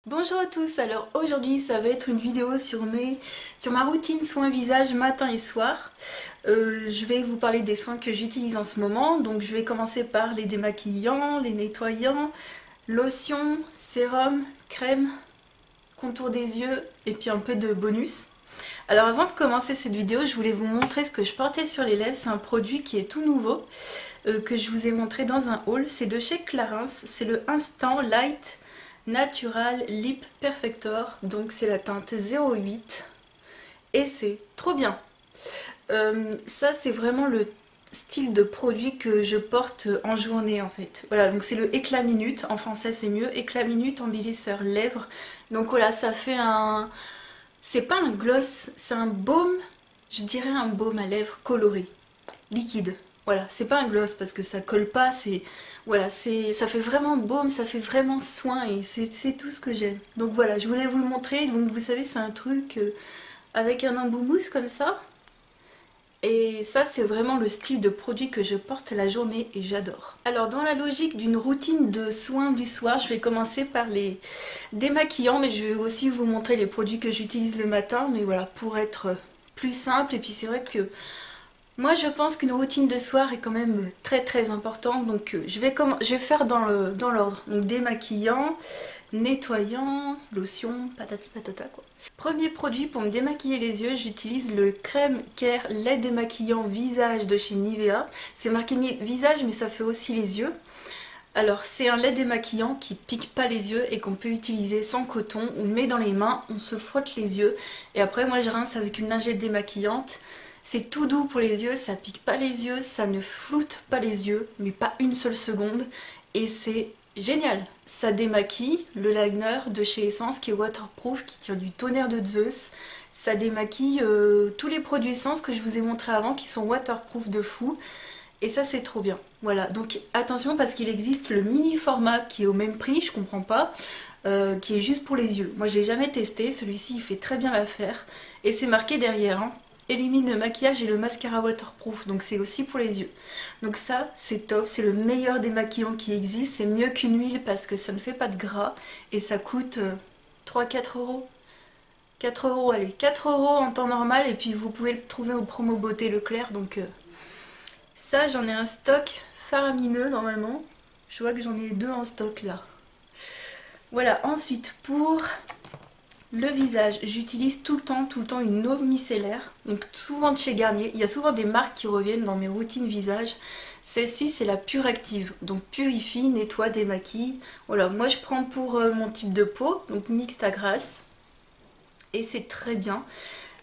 Bonjour à tous, alors aujourd'hui ça va être une vidéo sur ma routine soins visage matin et soir. Je vais vous parler des soins que j'utilise en ce moment, donc je vais commencer par les démaquillants, les nettoyants, lotion, sérum, crème, contour des yeux et puis un peu de bonus. Alors avant de commencer cette vidéo, je voulais vous montrer ce que je portais sur les lèvres. C'est un produit qui est tout nouveau, que je vous ai montré dans un haul. C'est de chez Clarins, c'est le Instant Light Natural Lip Perfector. Donc c'est la teinte 08 et c'est trop bien. Ça c'est vraiment le style de produit que je porte en journée en fait. Voilà, donc c'est le éclat minute, en français c'est mieux, éclat minute embellisseur lèvres. Donc voilà, ça fait un... C'est pas un gloss, c'est un baume, je dirais un baume à lèvres coloré, liquide. Voilà, c'est pas un gloss parce que ça colle pas, c'est... Voilà, ça fait vraiment baume, ça fait vraiment soin et c'est tout ce que j'aime. Donc voilà, je voulais vous le montrer. Donc vous savez, c'est un truc avec un embout mousse comme ça. Et ça, c'est vraiment le style de produit que je porte la journée et j'adore. Alors, dans la logique d'une routine de soins du soir, je vais commencer par les démaquillants, mais je vais aussi vous montrer les produits que j'utilise le matin, mais voilà, pour être plus simple. Et puis c'est vrai que moi, je pense qu'une routine de soir est quand même très très importante, donc je vais faire dans l'ordre. Donc démaquillant, nettoyant, lotion, patati patata quoi. Premier produit pour me démaquiller les yeux, j'utilise le crème care lait démaquillant visage de chez Nivea. C'est marqué visage mais ça fait aussi les yeux. Alors c'est un lait démaquillant qui pique pas les yeux et qu'on peut utiliser sans coton. On le met dans les mains, on se frotte les yeux et après moi je rince avec une lingette démaquillante. C'est tout doux pour les yeux, ça pique pas les yeux, ça ne floute pas les yeux, mais pas une seule seconde. Et c'est génial. Ça démaquille le liner de chez Essence qui est waterproof, qui tient du tonnerre de Zeus. Ça démaquille tous les produits Essence que je vous ai montré avant qui sont waterproof de fou. Et ça c'est trop bien. Voilà, donc attention parce qu'il existe le mini format qui est au même prix, je comprends pas, qui est juste pour les yeux. Moi je l'ai jamais testé, celui-ci il fait très bien l'affaire. Et c'est marqué derrière, hein. Élimine le maquillage et le mascara waterproof, donc c'est aussi pour les yeux. Donc ça, c'est top, c'est le meilleur démaquillant qui existe, c'est mieux qu'une huile parce que ça ne fait pas de gras et ça coûte 3-4 euros. 4 euros, allez, 4 euros en temps normal et puis vous pouvez le trouver au promo beauté Leclerc, donc ça j'en ai un stock faramineux normalement. Je vois que j'en ai deux en stock là. Voilà, ensuite pour le visage, j'utilise tout le temps une eau micellaire, donc souvent de chez Garnier. Il y a souvent des marques qui reviennent dans mes routines visage. Celle-ci, c'est la Pure Active, donc purifie, nettoie, démaquille. Voilà, moi je prends pour mon type de peau, donc mixte à grasse, et c'est très bien.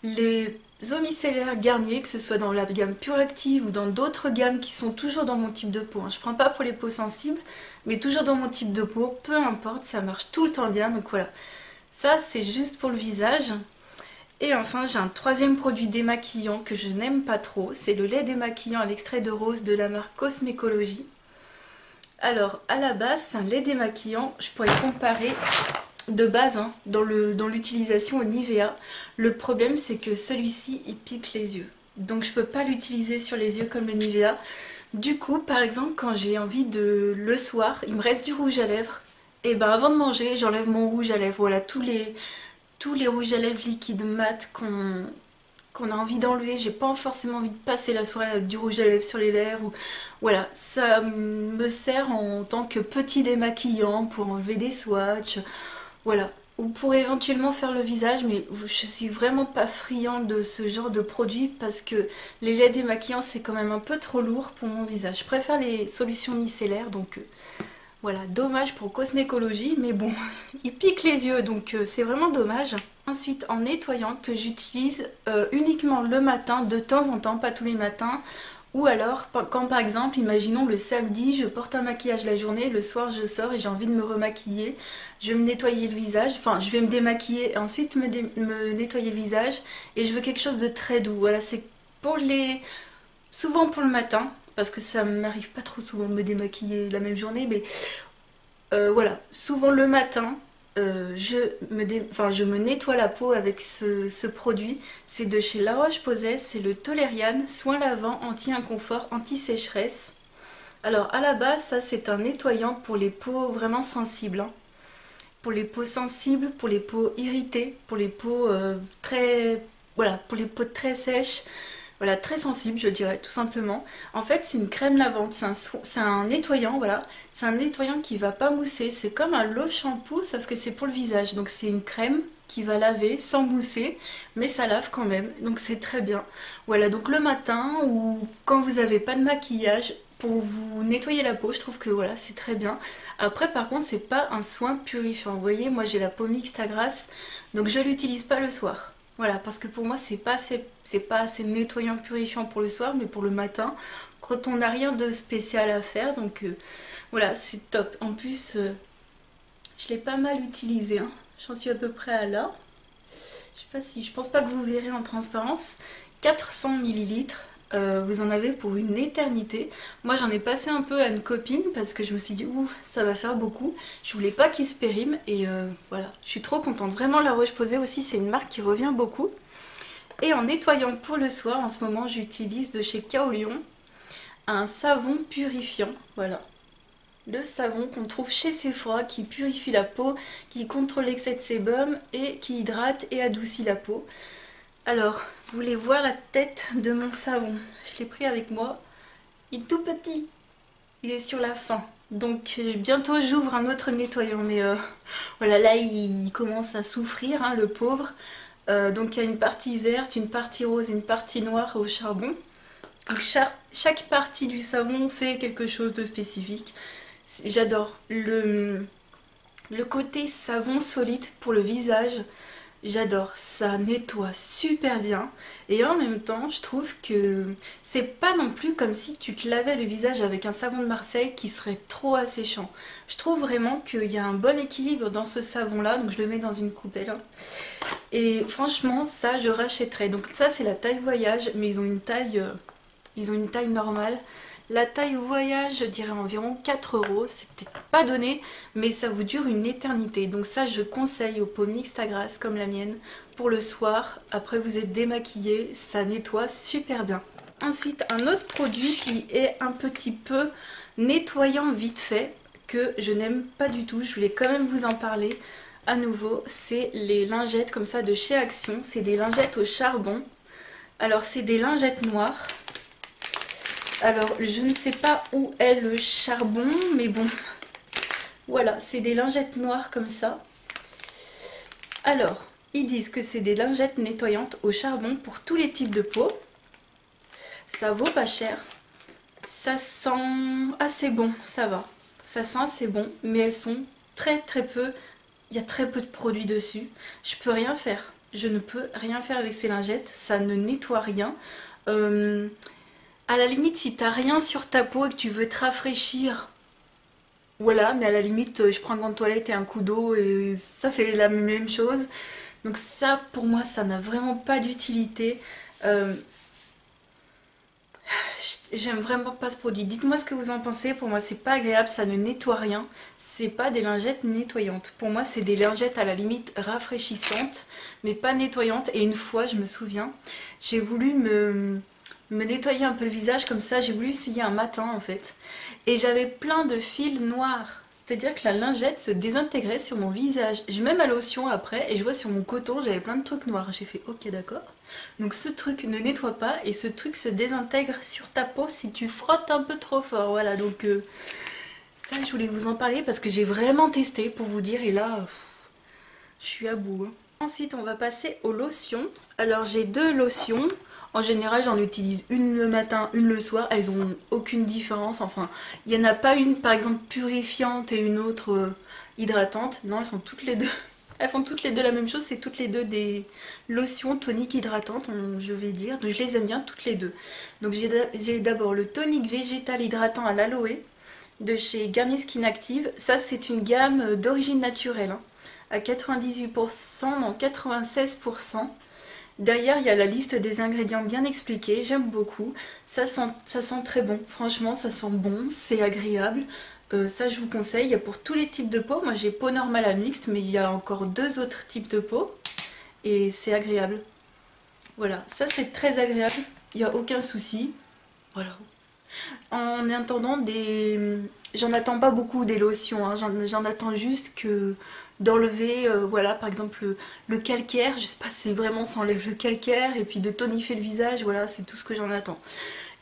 Les eaux micellaires Garnier, que ce soit dans la gamme Pure Active ou dans d'autres gammes qui sont toujours dans mon type de peau, hein. Je prends pas pour les peaux sensibles, mais toujours dans mon type de peau, peu importe, ça marche tout le temps bien, donc voilà. Ça, c'est juste pour le visage. Et enfin, j'ai un troisième produit démaquillant que je n'aime pas trop. C'est le lait démaquillant à l'extrait de rose de la marque Cosmécologie. Alors, à la base, c'est un lait démaquillant. Je pourrais comparer de base hein, dans l'utilisation au Nivea. Le problème, c'est que celui-ci, il pique les yeux. Donc, je ne peux pas l'utiliser sur les yeux comme le Nivea. Du coup, par exemple, quand j'ai envie de... Le soir, il me reste du rouge à lèvres. Et ben avant de manger, j'enlève mon rouge à lèvres. Voilà, tous les rouges à lèvres liquides mat qu'on a envie d'enlever. J'ai pas forcément envie de passer la soirée avec du rouge à lèvres sur les lèvres. Voilà, ça me sert en tant que petit démaquillant pour enlever des swatchs. Voilà, ou pour éventuellement faire le visage, mais je suis vraiment pas friande de ce genre de produit parce que les laits démaquillants c'est quand même un peu trop lourd pour mon visage. Je préfère les solutions micellaires, donc voilà, dommage pour Cosmécologie, mais bon, il pique les yeux, donc c'est vraiment dommage. Ensuite, en nettoyant, que j'utilise uniquement le matin, de temps en temps, pas tous les matins. Ou alors, quand par exemple, imaginons le samedi, je porte un maquillage la journée, le soir je sors et j'ai envie de me remaquiller. Je vais me nettoyer le visage, enfin je vais me démaquiller et ensuite me nettoyer le visage. Et je veux quelque chose de très doux. Voilà, c'est pour les... souvent pour le matin, parce que ça m'arrive pas trop souvent de me démaquiller la même journée, mais voilà, souvent le matin, je me nettoie la peau avec ce produit. C'est de chez La Roche-Posay, c'est le Tolériane, soin lavant, anti-inconfort, anti-sécheresse. Alors à la base, ça c'est un nettoyant pour les peaux vraiment sensibles, hein. pour les peaux sensibles, pour les peaux irritées, pour les peaux très... Voilà, pour les peaux très sèches. Voilà, très sensible, je dirais, tout simplement. En fait, c'est une crème lavante, c'est un nettoyant, voilà. C'est un nettoyant qui va pas mousser. C'est comme un low shampoo, sauf que c'est pour le visage. Donc c'est une crème qui va laver sans mousser, mais ça lave quand même. Donc c'est très bien. Voilà, donc le matin ou quand vous n'avez pas de maquillage, pour vous nettoyer la peau, je trouve que voilà, c'est très bien. Après, par contre, c'est pas un soin purifiant. Vous voyez, moi j'ai la peau mixte à grasse, donc je l'utilise pas le soir. Voilà, parce que pour moi, c'est pas assez nettoyant, purifiant pour le soir, mais pour le matin, quand on n'a rien de spécial à faire. Donc voilà, c'est top. En plus, je l'ai pas mal utilisé, hein. J'en suis à peu près à là. Je sais pas si, je pense pas que vous verrez en transparence. 400 millilitres. Vous en avez pour une éternité. Moi j'en ai passé un peu à une copine parce que je me suis dit ouh ça va faire beaucoup. Je voulais pas qu'il se périme et voilà. Je suis trop contente. Vraiment la Roche-Posay aussi c'est une marque qui revient beaucoup. Et en nettoyant pour le soir en ce moment j'utilise de chez Kaolion un savon purifiant. Voilà. Le savon qu'on trouve chez Sephora qui purifie la peau, qui contrôle l'excès de sébum et qui hydrate et adoucit la peau. Alors, vous voulez voir la tête de mon savon? Je l'ai pris avec moi. Il est tout petit. Il est sur la fin. Donc bientôt j'ouvre un autre nettoyant. Mais voilà, là il commence à souffrir, hein, le pauvre. Donc il y a une partie verte, une partie rose et une partie noire au charbon. Donc chaque partie du savon fait quelque chose de spécifique. J'adore le côté savon solide pour le visage. J'adore, ça nettoie super bien et en même temps je trouve que c'est pas non plus comme si tu te lavais le visage avec un savon de Marseille qui serait trop asséchant. Je trouve vraiment qu'il y a un bon équilibre dans ce savon là, donc je le mets dans une coupelle. Et franchement ça je rachèterais. Donc ça c'est la taille voyage mais ils ont une taille normale. La taille voyage, je dirais environ 4 euros. C'est peut-être pas donné, mais ça vous dure une éternité. Donc ça, je conseille aux peaux mixtes à grasse comme la mienne pour le soir. Après, vous êtes démaquillé, ça nettoie super bien. Ensuite, un autre produit qui est un petit peu nettoyant vite fait, que je n'aime pas du tout. Je voulais quand même vous en parler à nouveau. C'est les lingettes comme ça de chez Action. C'est des lingettes au charbon. Alors, c'est des lingettes noires. Alors, je ne sais pas où est le charbon, mais bon, voilà, c'est des lingettes noires comme ça. Alors, ils disent que c'est des lingettes nettoyantes au charbon pour tous les types de peau. Ça vaut pas cher. Ça sent assez bon, ça va. Ça sent assez bon, mais elles sont très peu, il y a très peu de produits dessus. Je peux rien faire. Je ne peux rien faire avec ces lingettes, ça ne nettoie rien. À la limite, si t'as rien sur ta peau et que tu veux te rafraîchir, voilà, mais à la limite, je prends un gant de toilette et un coup d'eau et ça fait la même chose. Donc ça, pour moi, ça n'a vraiment pas d'utilité. Euh, J'aime vraiment pas ce produit. Dites-moi ce que vous en pensez. Pour moi, c'est pas agréable, ça ne nettoie rien. C'est pas des lingettes nettoyantes. Pour moi, c'est des lingettes à la limite rafraîchissantes, mais pas nettoyantes. Et une fois, je me souviens, j'ai voulu me nettoyer un peu le visage comme ça. J'ai voulu essayer un matin en fait. Et j'avais plein de fils noirs. C'est-à-dire que la lingette se désintégrait sur mon visage. Je mets ma lotion après et je vois sur mon coton, j'avais plein de trucs noirs. J'ai fait ok d'accord. Donc ce truc ne nettoie pas et ce truc se désintègre sur ta peau si tu frottes un peu trop fort. Voilà donc ça je voulais vous en parler parce que j'ai vraiment testé pour vous dire et là je suis à bout, hein. Ensuite on va passer aux lotions. Alors j'ai deux lotions. En général j'en utilise une le matin, une le soir. Elles ont aucune différence. Enfin il n'y en a pas une par exemple purifiante et une autre hydratante. Non elles sont toutes les deux. Elles font toutes les deux la même chose, c'est toutes les deux des lotions toniques hydratantes, je vais dire. Donc je les aime bien toutes les deux. Donc j'ai d'abord le tonique végétal hydratant à l'aloe de chez Garnier Skin Active. Ça c'est une gamme d'origine naturelle, hein, à 98%, non 96%. Derrière il y a la liste des ingrédients bien expliquée, j'aime beaucoup. Ça sent très bon, franchement ça sent bon, c'est agréable. Ça je vous conseille, il y a pour tous les types de peau. Moi j'ai peau normale à mixte, mais il y a encore deux autres types de peau et c'est agréable. Voilà, ça c'est très agréable, il n'y a aucun souci. Voilà. En attendant j'en attends pas beaucoup des lotions, hein. J'en attends juste que d'enlever, voilà, par exemple le calcaire, je sais pas si vraiment ça enlève le calcaire, et puis de tonifier le visage, voilà, c'est tout ce que j'en attends.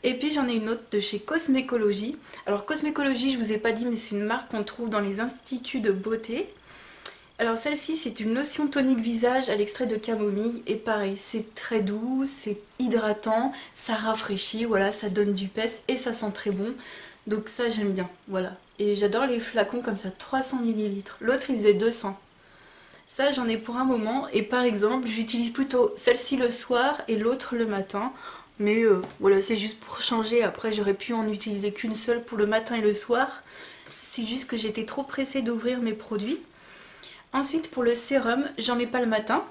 Et puis j'en ai une autre de chez Cosmécologie. Alors Cosmécologie, je vous ai pas dit, mais c'est une marque qu'on trouve dans les instituts de beauté. Alors celle-ci, c'est une lotion tonique visage à l'extrait de camomille, et pareil, c'est très doux, c'est hydratant, ça rafraîchit, voilà, ça donne du peps et ça sent très bon. Donc ça j'aime bien, voilà. Et j'adore les flacons comme ça, 300 millilitres. L'autre il faisait 200. Ça j'en ai pour un moment, et par exemple j'utilise plutôt celle-ci le soir et l'autre le matin. Mais voilà, c'est juste pour changer, après j'aurais pu en utiliser qu'une seule pour le matin et le soir. C'est juste que j'étais trop pressée d'ouvrir mes produits. Ensuite pour le sérum, j'en mets pas le matin,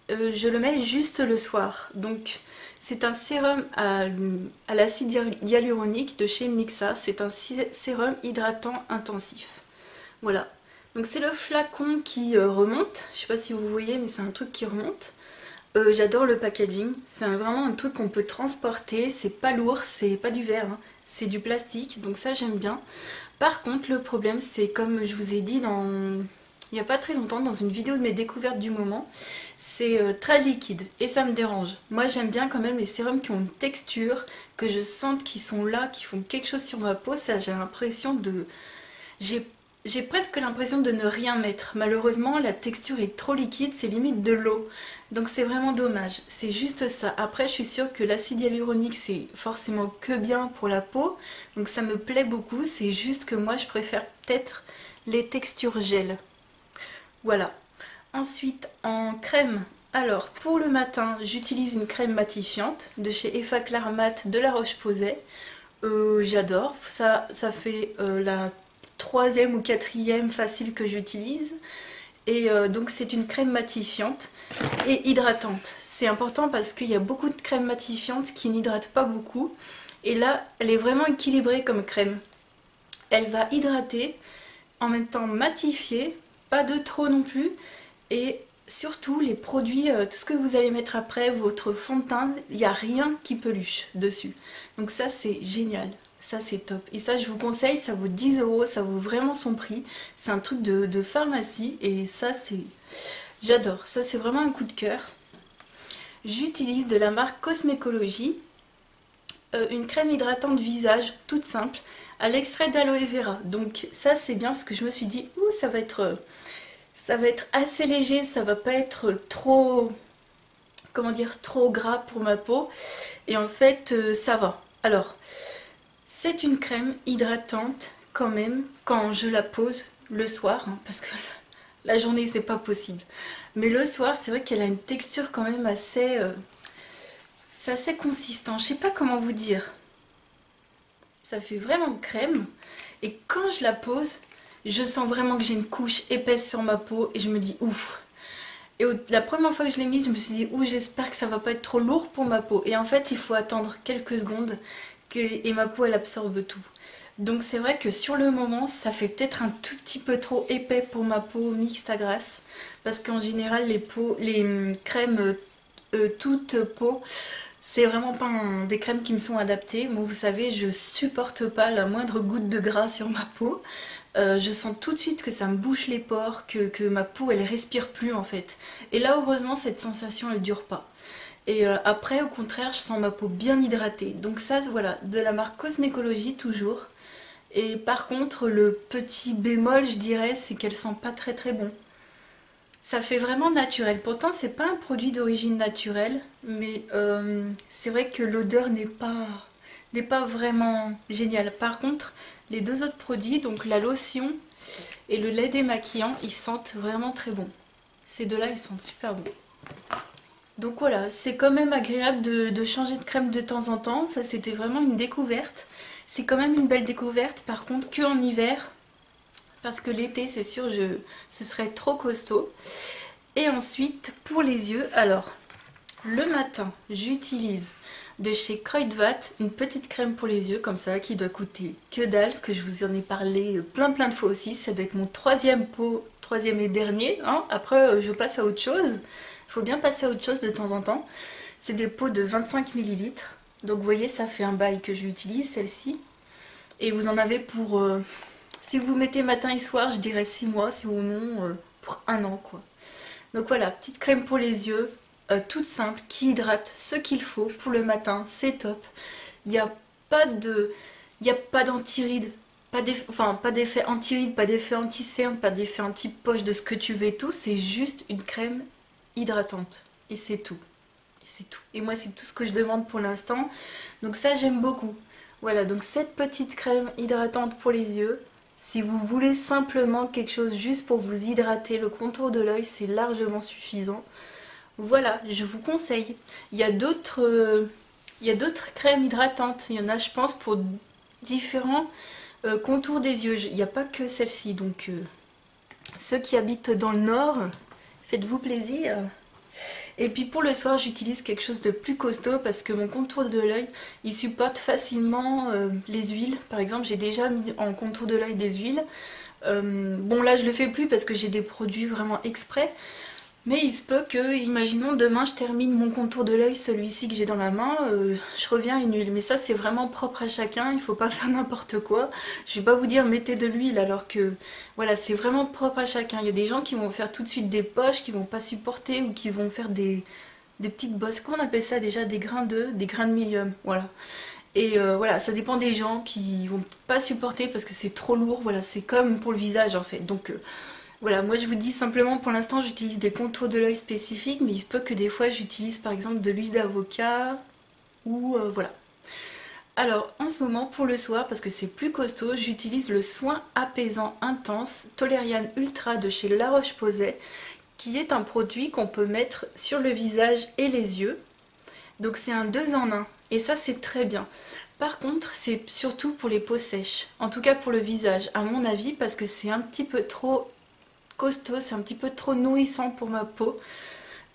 je le mets juste le soir. Donc c'est un sérum à l'acide hyaluronique de chez Mixa, c'est un sérum hydratant intensif. Voilà, donc c'est le flacon qui remonte, je sais pas si vous voyez mais c'est un truc qui remonte. J'adore le packaging, c'est vraiment un truc qu'on peut transporter, c'est pas lourd, c'est pas du verre, hein, c'est du plastique, donc ça j'aime bien. Par contre le problème c'est comme je vous ai dit il n'y a pas très longtemps dans une vidéo de mes découvertes du moment, c'est très liquide et ça me dérange. Moi j'aime bien quand même les sérums qui ont une texture, que je sente qu'ils sont là, qui font quelque chose sur ma peau, ça j'ai l'impression de... J'ai presque l'impression de ne rien mettre. Malheureusement, la texture est trop liquide, c'est limite de l'eau. Donc c'est vraiment dommage. C'est juste ça. Après, je suis sûre que l'acide hyaluronique, c'est forcément que bien pour la peau. Donc ça me plaît beaucoup. C'est juste que moi, je préfère peut-être les textures gel. Voilà. Ensuite, en crème. Alors, pour le matin, j'utilise une crème matifiante de chez Effaclar Mat de La Roche-Posay. J'adore. Ça fait la troisième ou quatrième facile que j'utilise. Et donc c'est une crème matifiante et hydratante. C'est important parce qu'il y a beaucoup de crèmes matifiantes qui n'hydratent pas beaucoup. Et là, elle est vraiment équilibrée comme crème. Elle va hydrater, en même temps matifier, pas de trop non plus. Et surtout, les produits, tout ce que vous allez mettre après, votre fond de teint, il n'y a rien qui peluche dessus. Donc ça, c'est génial. Ça c'est top. Et ça je vous conseille, ça vaut 10 €, ça vaut vraiment son prix. C'est un truc de pharmacie et ça c'est... J'adore, ça c'est vraiment un coup de cœur. J'utilise de la marque Cosmécologie une crème hydratante visage toute simple à l'extrait d'aloe vera. Donc ça c'est bien parce que je me suis dit, ouh ça va être assez léger, ça va pas être trop... comment dire, trop gras pour ma peau. Et en fait ça va. Alors... c'est une crème hydratante quand même quand je la pose le soir, hein, parce que la journée c'est pas possible. Mais le soir c'est vrai qu'elle a une texture quand même assez... c'est assez consistant, je sais pas comment vous dire. Ça fait vraiment crème et quand je la pose, je sens vraiment que j'ai une couche épaisse sur ma peau et je me dis ouf. Et la première fois que je l'ai mise, je me suis dit ouh j'espère que ça va pas être trop lourd pour ma peau. Et en fait il faut attendre quelques secondes et ma peau elle absorbe tout. Donc c'est vrai que sur le moment ça fait peut-être un tout petit peu trop épais pour ma peau mixte à grasse parce qu'en général les crèmes toute peau c'est vraiment pas des crèmes qui me sont adaptées. Moi vous savez je supporte pas la moindre goutte de gras sur ma peau. Je sens tout de suite que ça me bouche les pores, que ma peau elle respire plus en fait. Et là heureusement cette sensation elle dure pas. Et après, au contraire, je sens ma peau bien hydratée. Donc ça, voilà, de la marque Cosmécologie toujours. Et par contre, le petit bémol, je dirais, c'est qu'elle sent pas très très bon. Ça fait vraiment naturel. Pourtant, c'est pas un produit d'origine naturelle, mais c'est vrai que l'odeur n'est pas vraiment géniale. Par contre, les deux autres produits, donc la lotion et le lait démaquillant, ils sentent vraiment très bon. Ces deux-là, ils sentent super bons. Donc voilà, c'est quand même agréable de changer de crème de temps en temps. Ça, c'était vraiment une découverte. C'est quand même une belle découverte, par contre, que en hiver. Parce que l'été, c'est sûr, ce serait trop costaud. Et ensuite, pour les yeux, alors, le matin, j'utilise de chez Kruidvat une petite crème pour les yeux, comme ça, qui doit coûter que dalle, que je vous en ai parlé plein de fois aussi. Ça doit être mon troisième et dernier. Hein. Après, je passe à autre chose. Il faut bien passer à autre chose de temps en temps. C'est des pots de 25 millilitres. Donc vous voyez, ça fait un bail que j'utilise, celle-ci. Et vous en avez pour... si vous mettez matin et soir, je dirais 6 mois, sinon pour un an quoi. Donc voilà, petite crème pour les yeux, toute simple, qui hydrate ce qu'il faut pour le matin, c'est top. Il n'y a pas de, il n'y a pas d'anti-rides, pas d'effet anti-rides, pas d'effet anti-cerne, pas d'effet anti-poche de ce que tu veux et tout, c'est juste une crème hydratante. Et c'est tout. Et c'est tout. Et moi, c'est tout ce que je demande pour l'instant. Donc ça, j'aime beaucoup. Voilà, donc cette petite crème hydratante pour les yeux, si vous voulez simplement quelque chose juste pour vous hydrater le contour de l'œil, c'est largement suffisant. Voilà, je vous conseille. Il y a d'autres crèmes hydratantes. Il y en a, je pense, pour différents contours des yeux. Il n'y a pas que celle-ci. Donc, ceux qui habitent dans le nord, faites-vous plaisir. Et puis pour le soir, j'utilise quelque chose de plus costaud parce que mon contour de l'œil, il supporte facilement les huiles. Par exemple, j'ai déjà mis en contour de l'œil des huiles. Bon, là, je le fais plus parce que j'ai des produits vraiment exprès. Mais il se peut que, imaginons demain je termine mon contour de l'œil, celui-ci que j'ai dans la main, je reviens à une huile. Mais ça c'est vraiment propre à chacun, il faut pas faire n'importe quoi. Je vais pas vous dire mettez de l'huile alors que voilà, c'est vraiment propre à chacun. Il y a des gens qui vont faire tout de suite des poches, qui vont pas supporter ou qui vont faire des petites bosses. Comment on appelle ça déjà? Des grains de milium, voilà. Et voilà, ça dépend des gens qui vont pas supporter parce que c'est trop lourd, voilà, c'est comme pour le visage en fait. Donc voilà, moi je vous dis simplement pour l'instant j'utilise des contours de l'œil spécifiques, mais il se peut que des fois j'utilise par exemple de l'huile d'avocat ou voilà. Alors en ce moment pour le soir, parce que c'est plus costaud, j'utilise le soin apaisant intense Toleriane Ultra de chez La Roche-Posay, qui est un produit qu'on peut mettre sur le visage et les yeux. Donc c'est un 2 en 1 et ça c'est très bien. Par contre c'est surtout pour les peaux sèches, en tout cas pour le visage à mon avis, parce que c'est un petit peu trop costaud, c'est un petit peu trop nourrissant pour ma peau.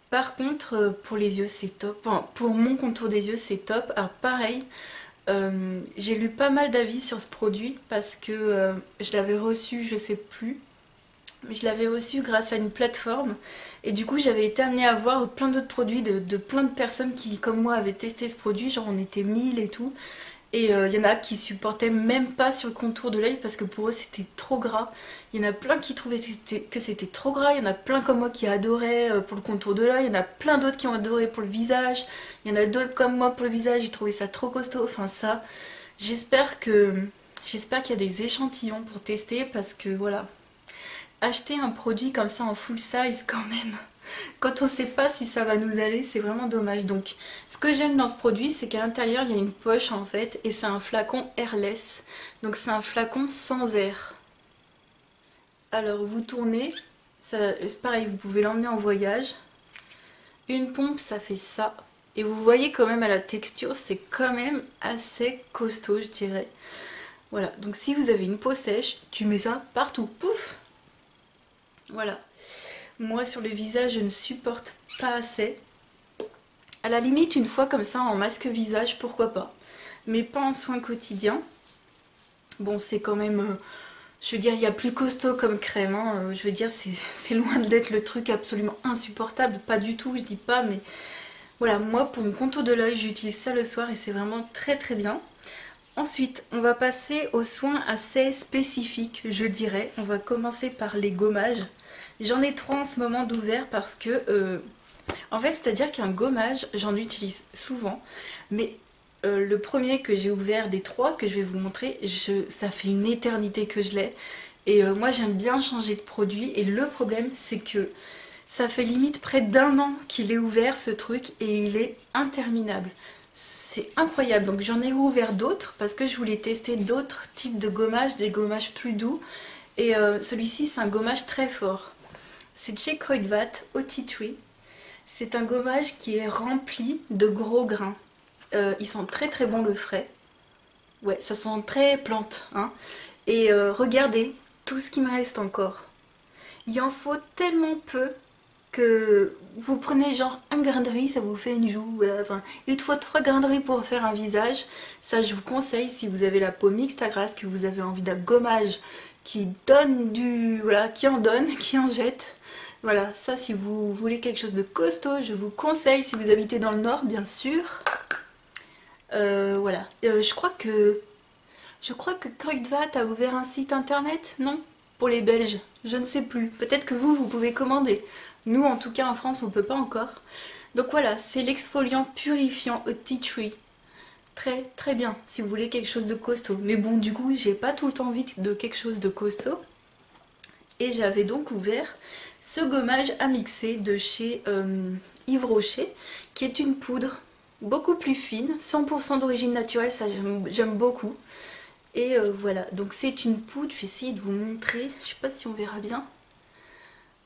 Par contre, pour les yeux, c'est top. Enfin, pour mon contour des yeux, c'est top. Alors pareil, j'ai lu pas mal d'avis sur ce produit parce que je l'avais reçu, je sais plus, mais je l'avais reçu grâce à une plateforme. Et du coup, j'avais été amenée à voir plein d'autres produits de plein de personnes qui, comme moi, avaient testé ce produit. Genre, on était 1000 et tout. Et il y en a qui supportaient même pas sur le contour de l'œil parce que pour eux c'était trop gras. Il y en a plein qui trouvaient que c'était trop gras. Il y en a plein comme moi qui adoraient pour le contour de l'œil. Il y en a plein d'autres qui ont adoré pour le visage. Il y en a d'autres comme moi pour le visage, ils trouvaient ça trop costaud. Enfin ça, j'espère que j'espère qu'il y a des échantillons pour tester parce que voilà, acheter un produit comme ça en full size quand même, quand on ne sait pas si ça va nous aller, c'est vraiment dommage. Donc ce que j'aime dans ce produit, c'est qu'à l'intérieur il y a une poche en fait, et c'est un flacon airless, donc c'est un flacon sans air. Alors vous tournez, c'est pareil, vous pouvez l'emmener en voyage. Une pompe ça fait ça, et vous voyez quand même à la texture, c'est quand même assez costaud je dirais. Voilà, donc si vous avez une peau sèche, tu mets ça partout, pouf. Voilà. Moi, sur le visage, je ne supporte pas assez. À la limite, une fois comme ça, en masque visage, pourquoi pas. Mais pas en soin quotidien. Bon, c'est quand même... je veux dire, il y a plus costaud comme crème. Hein. Je veux dire, c'est loin d'être le truc absolument insupportable. Pas du tout, je dis pas, mais... Voilà, moi, pour mon contour de l'œil, j'utilise ça le soir et c'est vraiment très très bien. Ensuite, on va passer aux soins assez spécifiques, je dirais. On va commencer par les gommages. J'en ai 3 en ce moment d'ouvert parce que... en fait, c'est-à-dire qu'un gommage, j'en utilise souvent. Mais le premier que j'ai ouvert des 3 que je vais vous montrer, ça fait une éternité que je l'ai. Et moi, j'aime bien changer de produit. Et le problème, c'est que ça fait limite près d'1 an qu'il est ouvert, ce truc. Et il est interminable. C'est incroyable, donc j'en ai ouvert d'autres parce que je voulais tester d'autres types de gommages, des gommages plus doux. Et celui-ci c'est un gommage très fort. C'est de chez Kruidvat, au Tea Tree. C'est un gommage qui est rempli de gros grains. Ils sont très très bons le frais. Ouais, ça sent très plante. Hein. Et regardez tout ce qui me reste encore. Il en faut tellement peu que vous prenez genre un grain de riz, ça vous fait une joue, enfin, il te faut 3 grains de riz pour faire un visage. Ça je vous conseille si vous avez la peau mixte à grasse, que vous avez envie d'un gommage qui donne du... voilà, qui en donne, qui en jette. Voilà, ça si vous voulez quelque chose de costaud, je vous conseille, si vous habitez dans le nord bien sûr. Voilà, je crois que Kruidvat a ouvert un site internet, non? pour les Belges, je ne sais plus. Peut-être que vous pouvez commander. Nous, en tout cas, en France, on peut pas encore. Donc voilà, c'est l'exfoliant purifiant Tea Tree. Très très bien, si vous voulez quelque chose de costaud. Mais bon, du coup, j'ai pas tout le temps envie de quelque chose de costaud. Et j'avais donc ouvert ce gommage à mixer de chez Yves Rocher, qui est une poudre beaucoup plus fine, 100% d'origine naturelle, ça j'aime beaucoup. Et voilà, donc c'est une poudre, je vais essayer de vous montrer, je sais pas si on verra bien.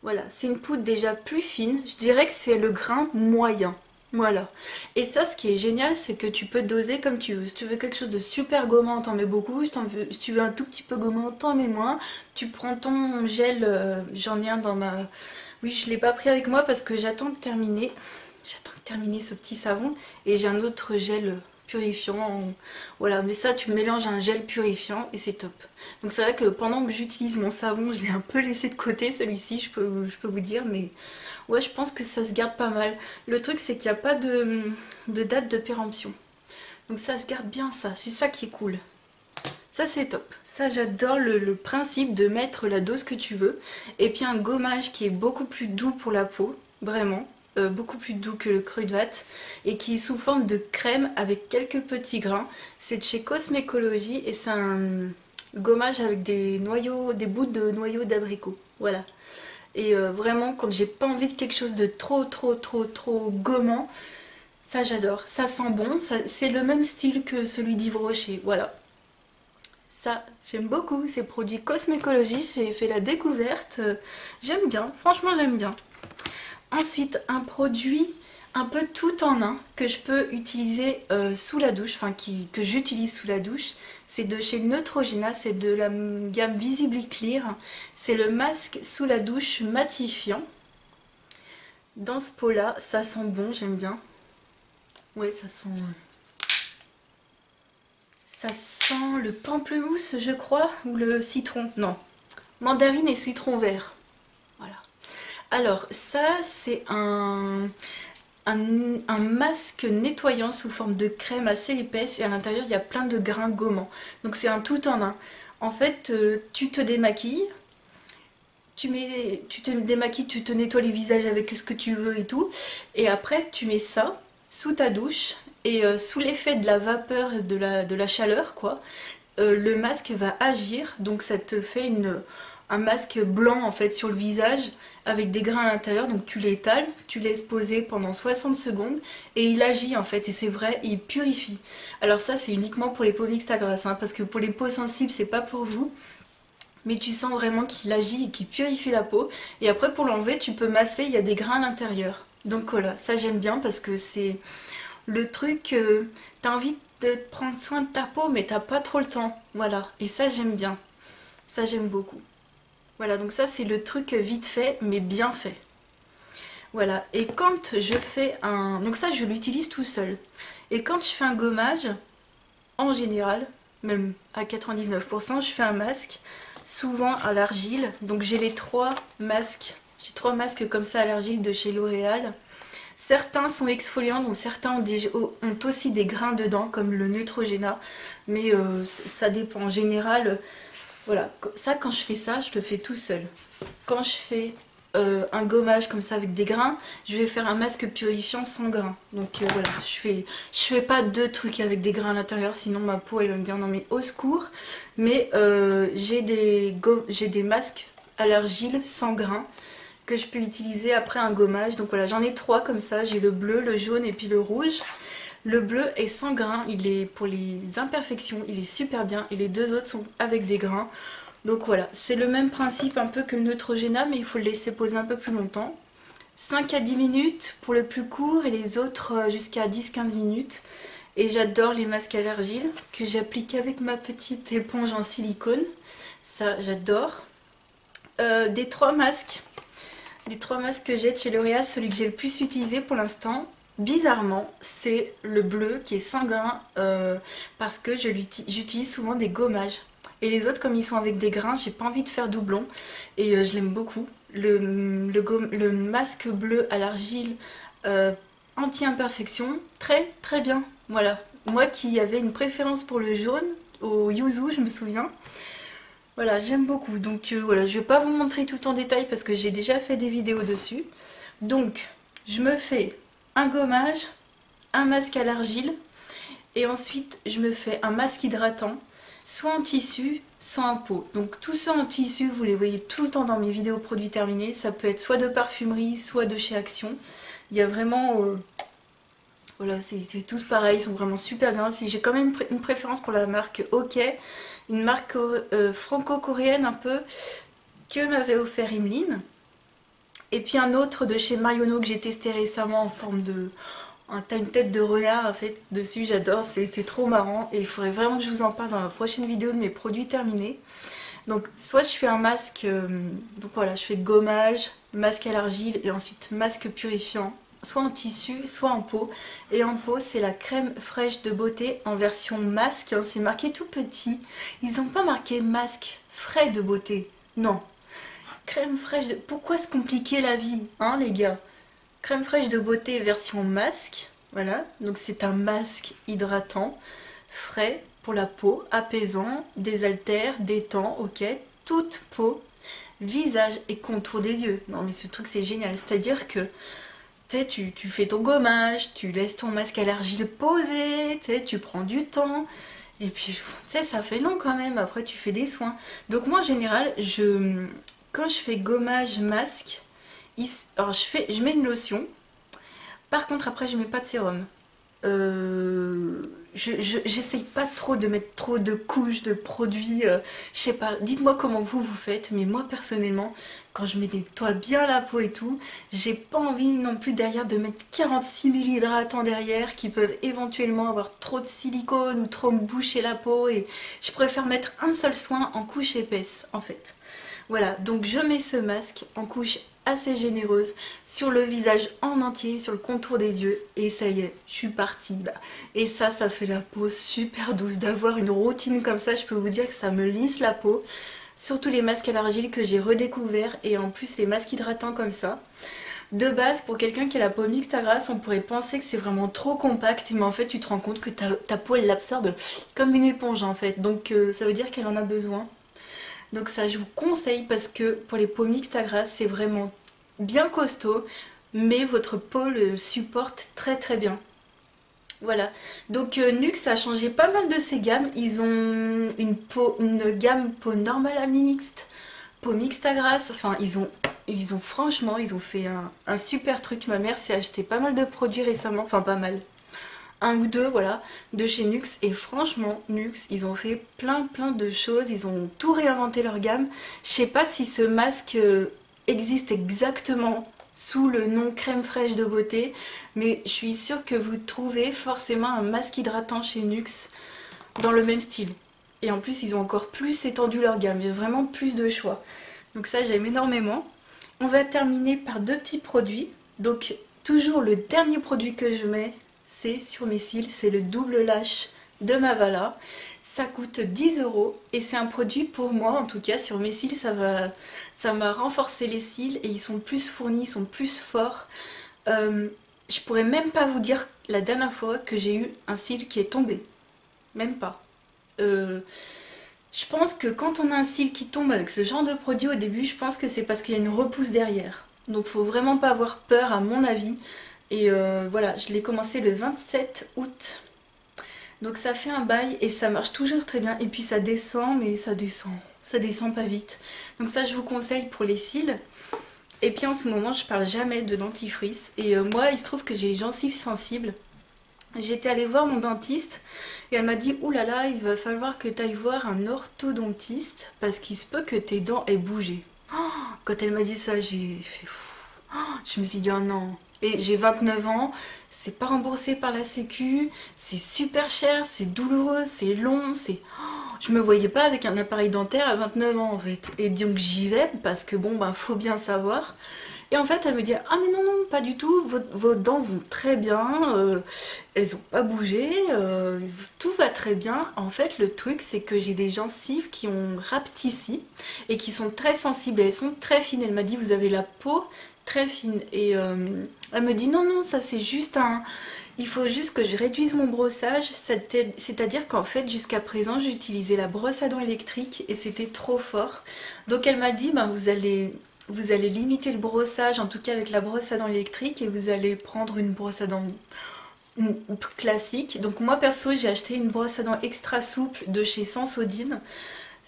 Voilà, c'est une poudre déjà plus fine, je dirais que c'est le grain moyen. Voilà. Et ça, ce qui est génial, c'est que tu peux doser comme tu veux. Si tu veux quelque chose de super gommant, t'en mets beaucoup. Si tu veux un tout petit peu gommant, t'en mets moins. Tu prends ton gel, j'en ai un dans ma... Oui, je l'ai pas pris avec moi parce que j'attends de terminer. J'attends de terminer ce petit savon. Et j'ai un autre gel purifiant. Voilà, mais ça, tu mélanges un gel purifiant et c'est top. Donc c'est vrai que pendant que j'utilise mon savon, je l'ai un peu laissé de côté, celui-ci, je peux vous dire, mais... Ouais, je pense que ça se garde pas mal. Le truc, c'est qu'il n'y a pas de date de péremption. Donc ça se garde bien, ça. C'est ça qui est cool. Ça, c'est top. Ça, j'adore le principe de mettre la dose que tu veux. Et puis un gommage qui est beaucoup plus doux pour la peau. Vraiment. Beaucoup plus doux que le Kruidvat. Et qui est sous forme de crème avec quelques petits grains. C'est de chez Cosmécologie. Et c'est un gommage avec des noyaux, des bouts de noyaux d'abricot. Voilà. Et vraiment, quand j'ai pas envie de quelque chose de trop gommant, ça j'adore. Ça sent bon, c'est le même style que celui d'Yves Rocher, voilà. Ça, j'aime beaucoup, ces produits Cosmécologie, j'ai fait la découverte, j'aime bien, franchement j'aime bien. Ensuite, un produit un peu tout en un que je peux utiliser sous la douche, enfin que j'utilise sous la douche. C'est de chez Neutrogena, c'est de la gamme Visibly Clear. C'est le masque sous la douche matifiant. Dans ce pot-là, ça sent bon, j'aime bien. Ouais, ça sent... Ça sent le pamplemousse, je crois, ou le citron. Non, mandarine et citron vert. Voilà. Alors, ça, c'est un masque nettoyant sous forme de crème assez épaisse et à l'intérieur il y a plein de grains gommants. Donc c'est un tout en un. En fait, tu te démaquilles, tu te démaquilles, tu te nettoies les visages avec ce que tu veux et tout. Et après tu mets ça sous ta douche et sous l'effet de la vapeur et de la chaleur, quoi, le masque va agir. Donc ça te fait un masque blanc en fait sur le visage avec des grains à l'intérieur, donc tu l'étales, tu laisses poser pendant 60 secondes et il agit en fait, et c'est vrai, il purifie. Alors ça c'est uniquement pour les peaux mixtes à grasse, hein, parce que pour les peaux sensibles c'est pas pour vous, mais tu sens vraiment qu'il agit et qu'il purifie la peau. Et après pour l'enlever tu peux masser, il y a des grains à l'intérieur. Donc voilà, ça j'aime bien parce que c'est le truc, t'as envie de prendre soin de ta peau mais t'as pas trop le temps, voilà, et ça j'aime bien, ça j'aime beaucoup. Voilà, donc ça c'est le truc vite fait, mais bien fait. Voilà, et quand je fais un... Donc ça je l'utilise tout seul. Et quand je fais un gommage, en général, même à 99%, je fais un masque, souvent à l'argile. Donc j'ai les trois masques. J'ai trois masques comme ça à l'argile de chez L'Oréal. Certains sont exfoliants, donc certains ont aussi des grains dedans, comme le Neutrogena. Mais ça dépend. En général... Voilà, ça quand je fais ça, je le fais tout seul. Quand je fais un gommage comme ça avec des grains, je vais faire un masque purifiant sans grains. Donc voilà, je fais pas deux trucs avec des grains à l'intérieur, sinon ma peau elle va me dire non mais au secours. Mais j'ai des masques à l'argile sans grains que je peux utiliser après un gommage. Donc voilà, j'en ai trois comme ça, j'ai le bleu, le jaune et puis le rouge. Le bleu est sans grains, il est pour les imperfections, il est super bien, et les deux autres sont avec des grains. Donc voilà, c'est le même principe un peu que le Neutrogena, mais il faut le laisser poser un peu plus longtemps. 5 à 10 minutes pour le plus court et les autres jusqu'à 10-15 minutes. Et j'adore les masques à l'argile que j'applique avec ma petite éponge en silicone. Ça, j'adore. Des trois masques que j'ai de chez L'Oréal, celui que j'ai le plus utilisé pour l'instant, bizarrement, c'est le bleu qui est sans grain parce que j'utilise souvent des gommages. Et les autres, comme ils sont avec des grains, j'ai pas envie de faire doublon et je l'aime beaucoup. Le masque bleu à l'argile anti-imperfection, très très bien. Voilà. Moi qui avais une préférence pour le jaune, au yuzu, je me souviens. Voilà, j'aime beaucoup. Donc voilà, je vais pas vous montrer tout en détail parce que j'ai déjà fait des vidéos dessus. Donc, je me fais un gommage, un masque à l'argile et ensuite je me fais un masque hydratant, soit en tissu, soit en peau. Donc tout ça en tissu, vous les voyez tout le temps dans mes vidéos produits terminés. Ça peut être soit de parfumerie, soit de chez Action. Il y a vraiment... voilà, c'est tous pareils, ils sont vraiment super bien. Si j'ai quand même une préférence pour la marque OK, une marque franco-coréenne un peu, que m'avait offert Emeline. Et puis un autre de chez Marionneau que j'ai testé récemment en forme de... T'as une tête de renard en fait dessus, j'adore, c'est trop marrant. Et il faudrait vraiment que je vous en parle dans la prochaine vidéo de mes produits terminés. Donc soit je fais un masque, donc voilà, je fais gommage, masque à l'argile et ensuite masque purifiant, soit en tissu, soit en peau. Et en peau, c'est la crème fraîche de beauté en version masque, hein, c'est marqué tout petit. Ils n'ont pas marqué masque frais de beauté, non. Crème fraîche de... Pourquoi se compliquer la vie, hein les gars? Crème fraîche de beauté version masque, voilà. Donc c'est un masque hydratant, frais pour la peau, apaisant, désaltère, détend, ok. Toute peau, visage et contour des yeux. Non mais ce truc c'est génial, c'est-à-dire que tu fais ton gommage, tu laisses ton masque à l'argile poser, tu prends du temps. Et puis, tu sais, ça fait long quand même, après tu fais des soins. Donc moi en général, quand je fais gommage masque, alors je mets une lotion. Par contre après je mets pas de sérum. J'essaye pas trop de mettre trop de couches de produits. Je sais pas, dites-moi comment vous faites, mais moi personnellement, quand je me nettoie bien la peau et tout, j'ai pas envie non plus derrière de mettre 46 000 hydratants derrière qui peuvent éventuellement avoir trop de silicone ou trop me boucher la peau. Et je préfère mettre un seul soin en couche épaisse en fait. Voilà, donc je mets ce masque en couche assez généreuse sur le visage en entier, sur le contour des yeux, et ça y est, je suis partie là. Et ça fait la peau super douce. D'avoir une routine comme ça, je peux vous dire que ça me lisse la peau. Surtout les masques à l'argile que j'ai redécouvert, et en plus les masques hydratants comme ça. De base, pour quelqu'un qui a la peau mixte à grasse, on pourrait penser que c'est vraiment trop compact, mais en fait tu te rends compte que ta peau elle l'absorbe comme une éponge en fait. Donc ça veut dire qu'elle en a besoin. Donc ça, je vous conseille parce que pour les peaux mixtes à grasse, c'est vraiment bien costaud, mais votre peau le supporte très très bien. Voilà, donc Nuxe a changé pas mal de ses gammes. Ils ont une gamme peau normale à mixte, peau mixte à grasse. Enfin, franchement, ils ont fait un super truc. Ma mère s'est acheté pas mal de produits récemment, enfin pas mal, un ou deux, voilà, de chez Nuxe. Et franchement, Nuxe, ils ont fait plein de choses. Ils ont tout réinventé leur gamme. Je sais pas si ce masque existe exactement sous le nom crème fraîche de beauté, mais je suis sûre que vous trouvez forcément un masque hydratant chez Nuxe dans le même style. Et en plus, ils ont encore plus étendu leur gamme. Il y a vraiment plus de choix. Donc ça, j'aime énormément. On va terminer par deux petits produits. Donc, toujours le dernier produit que je mets, c'est sur mes cils, c'est le double lash de Mavala. Ça coûte 10 € et c'est un produit pour moi, en tout cas sur mes cils, ça m'a renforcé les cils et ils sont plus fournis, ils sont plus forts. Je pourrais même pas vous dire la dernière fois que j'ai eu un cil qui est tombé. Même pas. Je pense que quand on a un cil qui tombe avec ce genre de produit au début, je pense que c'est parce qu'il y a une repousse derrière. Donc faut vraiment pas avoir peur à mon avis. Et voilà, je l'ai commencé le 27 août. Donc ça fait un bail et ça marche toujours très bien. Et puis ça descend, mais ça descend pas vite. Donc ça je vous conseille pour les cils. Et puis en ce moment je parle jamais de dentifrice. Et moi il se trouve que j'ai les gencives sensibles. J'étais allée voir mon dentiste et elle m'a dit ouh là là, il va falloir que tu ailles voir un orthodontiste parce qu'il se peut que tes dents aient bougé. Oh, quand elle m'a dit ça, j'ai fait fou. Oh, je me suis dit oh non. Et j'ai 29 ans, c'est pas remboursé par la sécu, c'est super cher, c'est douloureux, c'est long, c'est... Oh, je me voyais pas avec un appareil dentaire à 29 ans en fait. Et donc j'y vais parce que bon ben faut bien savoir. Et en fait elle me dit ah mais non non pas du tout, vos dents vont très bien, elles ont pas bougé, tout va très bien. En fait le truc c'est que j'ai des gencives qui ont rapetissi et qui sont très sensibles, elles sont très fines. Elle m'a dit vous avez la peau très fine. Et elle me dit non, non, ça c'est juste un... Il faut juste que je réduise mon brossage, c'est-à-dire qu'en fait jusqu'à présent j'utilisais la brosse à dents électrique et c'était trop fort. Donc elle m'a dit ben, vous allez limiter le brossage, en tout cas avec la brosse à dents électrique, et vous allez prendre une brosse à dents classique. Donc moi perso j'ai acheté une brosse à dents extra souple de chez Sensodyne.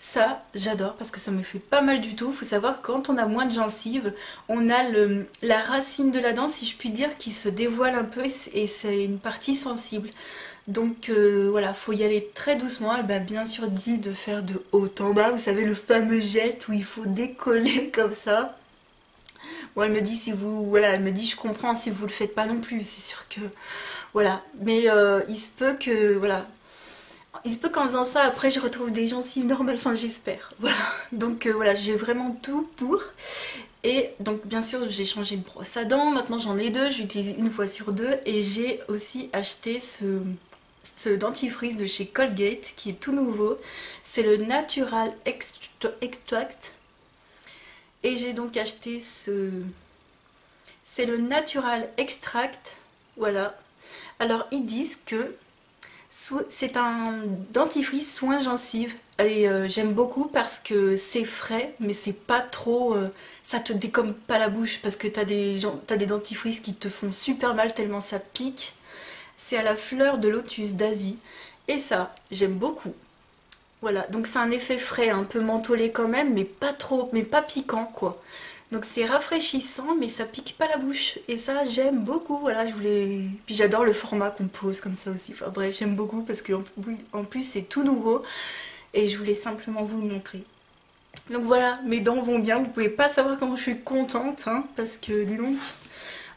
Ça, j'adore parce que ça me fait pas mal du tout. Faut savoir que quand on a moins de gencives, on a la racine de la dent, si je puis dire, qui se dévoile un peu et c'est une partie sensible. Donc voilà, faut y aller très doucement. Elle m'a bien sûr dit de faire de haut en bas. Vous savez, le fameux geste où il faut décoller comme ça. Bon, elle me dit si vous, voilà, elle me dit je comprends si vous le faites pas non plus. C'est sûr que, voilà. Mais il se peut que, voilà, il se peut qu'en faisant ça, après, je retrouve des gencives normales, enfin j'espère. Voilà, donc voilà, j'ai vraiment tout pour. Et donc bien sûr, j'ai changé de brosse à dents, maintenant j'en ai deux, j'utilise une fois sur deux. Et j'ai aussi acheté ce dentifrice de chez Colgate, qui est tout nouveau. C'est le Natural Extract. Et j'ai donc acheté ce... C'est le Natural Extract, voilà. Alors ils disent que c'est un dentifrice soin gencive et j'aime beaucoup parce que c'est frais mais c'est pas trop... ça te décomme pas la bouche parce que t'as des dentifrices qui te font super mal tellement ça pique. C'est à la fleur de lotus d'Asie et ça j'aime beaucoup. Voilà, donc c'est un effet frais, un peu mentholé quand même, mais pas trop, mais pas piquant quoi. Donc c'est rafraîchissant, mais ça pique pas la bouche. Et ça, j'aime beaucoup. Voilà, je voulais... Puis j'adore le format qu'on pose comme ça aussi. Enfin bref, j'aime beaucoup parce qu'en plus c'est tout nouveau. Et je voulais simplement vous le montrer. Donc voilà, mes dents vont bien. Vous pouvez pas savoir comment je suis contente, hein, parce que dis donc...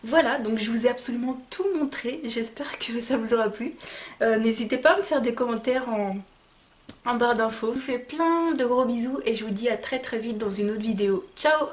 Voilà, donc je vous ai absolument tout montré. J'espère que ça vous aura plu. N'hésitez pas à me faire des commentaires en barre d'infos. Je vous fais plein de gros bisous et je vous dis à très très vite dans une autre vidéo. Ciao!